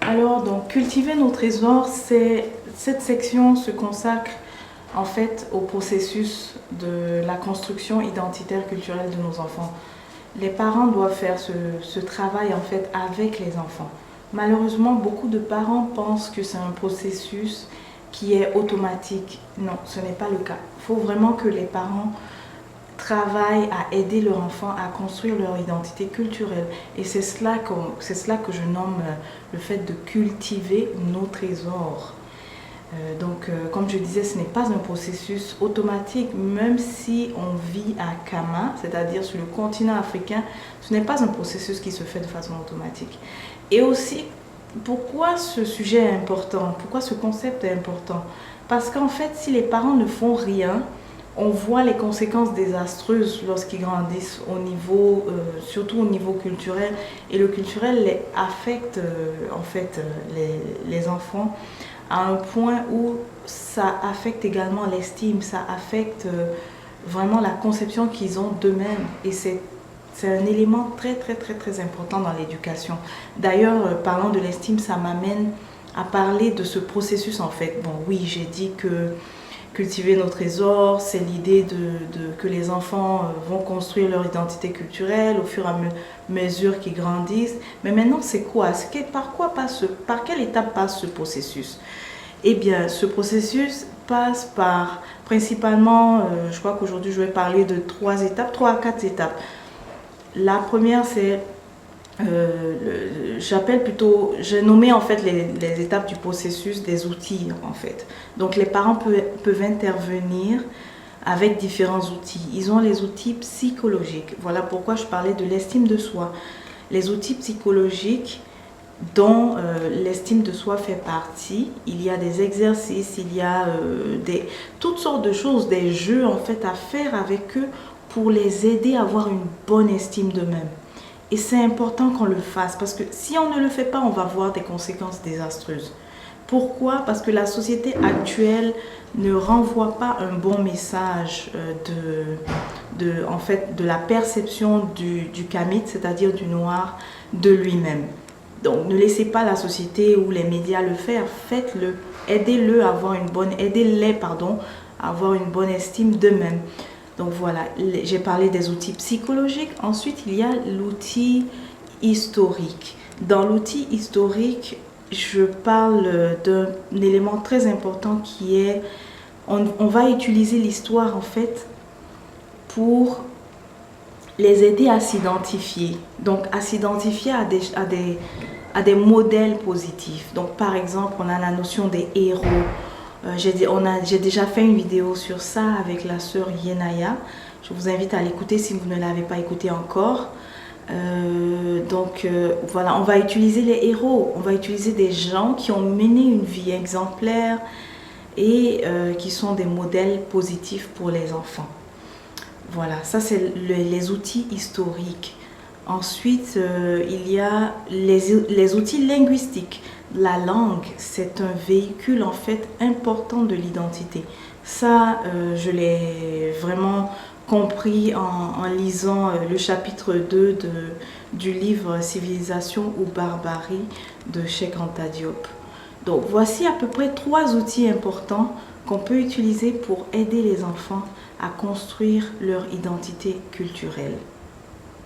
Alors, donc, cultiver nos trésors, cette section se consacre en fait au processus de la construction identitaire culturelle de nos enfants. Les parents doivent faire ce travail en fait avec les enfants. Malheureusement, beaucoup de parents pensent que c'est un processus qui est automatique. Non, ce n'est pas le cas. Il faut vraiment que les parents travaillent à aider leur enfant à construire leur identité culturelle. Et c'est cela que je nomme le fait de cultiver nos trésors. Comme je disais, ce n'est pas un processus automatique, même si on vit à Kama, c'est-à-dire sur le continent africain, ce n'est pas un processus qui se fait de façon automatique. Et aussi, pourquoi ce sujet est important? Pourquoi ce concept est important? Parce qu'en fait, si les parents ne font rien, on voit les conséquences désastreuses lorsqu'ils grandissent surtout au niveau culturel. Et le culturel affecte les enfants à un point où ça affecte également l'estime, ça affecte vraiment la conception qu'ils ont d'eux-mêmes. Et c'est un élément très très très très important dans l'éducation. D'ailleurs, parlant de l'estime, ça m'amène à parler de ce processus en fait. Bon oui, j'ai dit que cultiver nos trésors, c'est l'idée que les enfants vont construire leur identité culturelle au fur et à mesure qu'ils grandissent. Mais maintenant, c'est quoi? Par quelle étape passe ce processus? Eh bien, ce processus passe par principalement, je crois qu'aujourd'hui je vais parler de 3 à 4 étapes. La première, c'est j'ai nommé en fait les étapes du processus des outils en fait. Donc les parents peuvent intervenir avec différents outils. Ils ont les outils psychologiques. Voilà pourquoi je parlais de l'estime de soi. Les outils psychologiques dont l'estime de soi fait partie. Il y a des exercices, il y a toutes sortes de choses, des jeux en fait à faire avec eux pour les aider à avoir une bonne estime d'eux-mêmes. Et c'est important qu'on le fasse parce que si on ne le fait pas, on va voir des conséquences désastreuses. Pourquoi? Parce que la société actuelle ne renvoie pas un bon message de la perception du kamite, c'est-à-dire du noir, de lui-même. Donc ne laissez pas la société ou les médias le faire, faites-le, aidez-les à avoir une bonne estime d'eux-mêmes. Donc voilà, j'ai parlé des outils psychologiques. Ensuite, il y a l'outil historique. Dans l'outil historique, je parle d'un élément très important qui est, on va utiliser l'histoire en fait pour les aider à s'identifier. Donc à s'identifier à des modèles positifs. Donc par exemple, on a la notion des héros. J'ai déjà fait une vidéo sur ça avec la sœur Yenaya. Je vous invite à l'écouter si vous ne l'avez pas écouté encore. Voilà, on va utiliser les héros. On va utiliser des gens qui ont mené une vie exemplaire et qui sont des modèles positifs pour les enfants. Voilà, ça c'est les outils historiques. Ensuite, il y a les outils linguistiques. La langue, c'est un véhicule en fait important de l'identité. Ça, je l'ai vraiment compris en lisant le chapitre 2 du livre Civilisation ou barbarie de Cheikh Anta Diop. Donc voici à peu près 3 outils importants qu'on peut utiliser pour aider les enfants à construire leur identité culturelle.